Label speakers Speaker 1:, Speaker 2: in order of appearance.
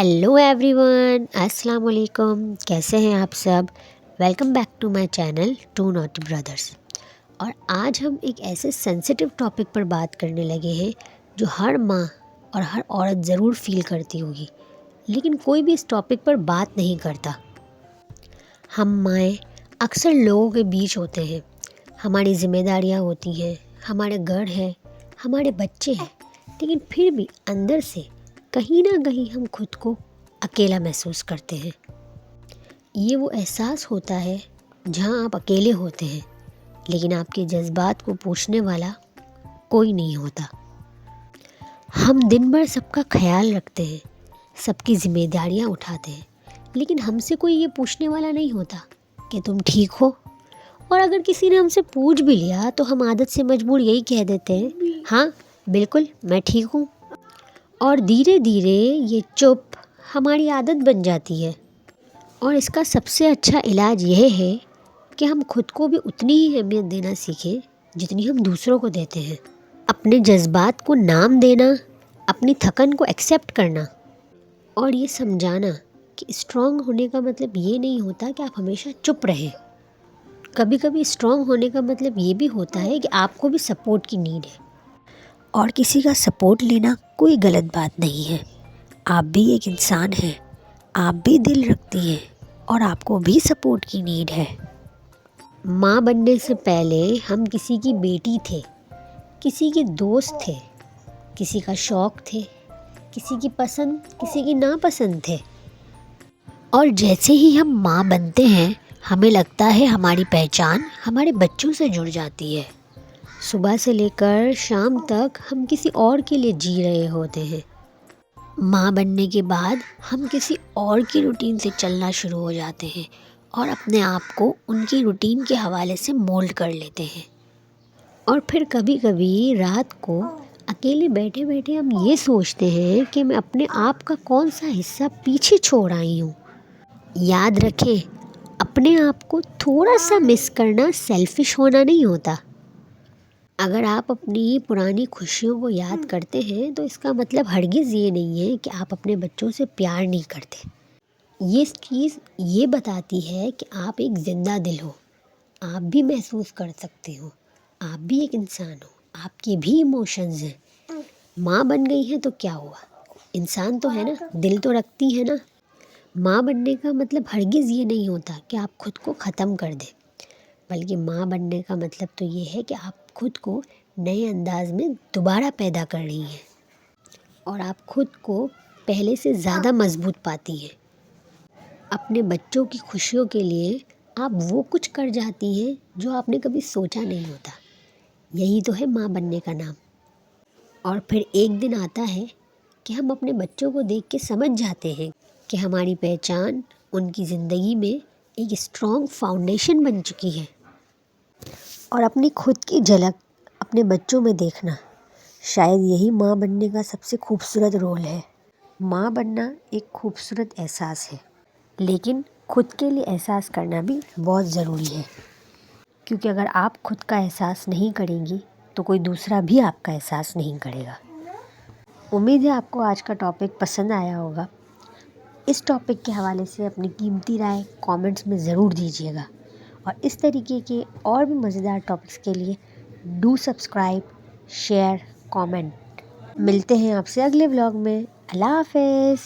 Speaker 1: Hello everyone, अस्सलाम वालेकुम। कैसे हैं आप सब? Welcome back to my channel to naughty brothers. और आज हम एक ऐसे सेंसिटिव टॉपिक पर बात करने लगे हैं जो हर माँ और हर औरत ज़रूर फील करती होगी, लेकिन कोई भी इस टॉपिक पर बात नहीं करता। हम माएँ अक्सर लोगों के बीच होते हैं, हमारी जिम्मेदारियाँ होती हैं, हमारे घर है, हमारे बच्चे हैं, लेकिन फिर भी अंदर से कहीं ना कहीं हम खुद को अकेला महसूस करते हैं। ये वो एहसास होता है जहाँ आप अकेले होते हैं, लेकिन आपके जज्बात को पूछने वाला कोई नहीं होता। हम दिन भर सबका ख्याल रखते हैं, सबकी जिम्मेदारियाँ उठाते हैं, लेकिन हमसे कोई ये पूछने वाला नहीं होता कि तुम ठीक हो। और अगर किसी ने हमसे पूछ भी लिया तो हम आदत से मजबूर यही कह देते हैं, हाँ बिल्कुल मैं ठीक हूँ। और धीरे धीरे ये चुप हमारी आदत बन जाती है। और इसका सबसे अच्छा इलाज यह है कि हम खुद को भी उतनी ही अहमियत देना सीखें जितनी हम दूसरों को देते हैं। अपने जज्बात को नाम देना, अपनी थकन को एक्सेप्ट करना और ये समझाना कि स्ट्रांग होने का मतलब ये नहीं होता कि आप हमेशा चुप रहें। कभी कभी स्ट्रांग होने का मतलब ये भी होता है कि आपको भी सपोर्ट की नीड है। और किसी का सपोर्ट लेना कोई गलत बात नहीं है। आप भी एक इंसान हैं, आप भी दिल रखती हैं और आपको भी सपोर्ट की नीड है। माँ बनने से पहले हम किसी की बेटी थे, किसी के दोस्त थे, किसी का शौक थे, किसी की पसंद, किसी की नापसंद थे। और जैसे ही हम माँ बनते हैं हमें लगता है हमारी पहचान हमारे बच्चों से जुड़ जाती है। सुबह से लेकर शाम तक हम किसी और के लिए जी रहे होते हैं। माँ बनने के बाद हम किसी और की रूटीन से चलना शुरू हो जाते हैं और अपने आप को उनकी रूटीन के हवाले से मोल्ड कर लेते हैं। और फिर कभी कभी रात को अकेले बैठे बैठे हम ये सोचते हैं कि मैं अपने आप का कौन सा हिस्सा पीछे छोड़ आई हूँ। याद रखें, अपने आप को थोड़ा सा मिस करना सेल्फिश होना नहीं होता। अगर आप अपनी पुरानी खुशियों को याद करते हैं तो इसका मतलब हरगिज़ ये नहीं है कि आप अपने बच्चों से प्यार नहीं करते। ये चीज़ ये बताती है कि आप एक ज़िंदा दिल हो, आप भी महसूस कर सकते हो, आप भी एक इंसान हो, आपके भी इमोशंस हैं। माँ बन गई हैं तो क्या हुआ, इंसान तो है ना, दिल तो रखती है ना। माँ बनने का मतलब हरगिज़ ये नहीं होता कि आप खुद को ख़त्म कर दें, बल्कि माँ बनने का मतलब तो ये है कि आप खुद को नए अंदाज में दोबारा पैदा कर रही हैं और आप खुद को पहले से ज़्यादा मजबूत पाती हैं। अपने बच्चों की खुशियों के लिए आप वो कुछ कर जाती हैं जो आपने कभी सोचा नहीं होता। यही तो है माँ बनने का नाम। और फिर एक दिन आता है कि हम अपने बच्चों को देख के समझ जाते हैं कि हमारी पहचान उनकी ज़िंदगी में एक स्ट्रॉन्ग फाउंडेशन बन चुकी है। और अपनी खुद की झलक अपने बच्चों में देखना, शायद यही माँ बनने का सबसे खूबसूरत रोल है। माँ बनना एक खूबसूरत एहसास है, लेकिन खुद के लिए एहसास करना भी बहुत ज़रूरी है, क्योंकि अगर आप खुद का एहसास नहीं करेंगी तो कोई दूसरा भी आपका एहसास नहीं करेगा। उम्मीद है आपको आज का टॉपिक पसंद आया होगा। इस टॉपिक के हवाले से अपनी कीमती राय कमेंट्स में ज़रूर दीजिएगा। और इस तरीके के और भी मज़ेदार टॉपिक्स के लिए डू सब्सक्राइब, शेयर, कमेंट। मिलते हैं आपसे अगले व्लॉग में। अल्लाह हाफ़िज़।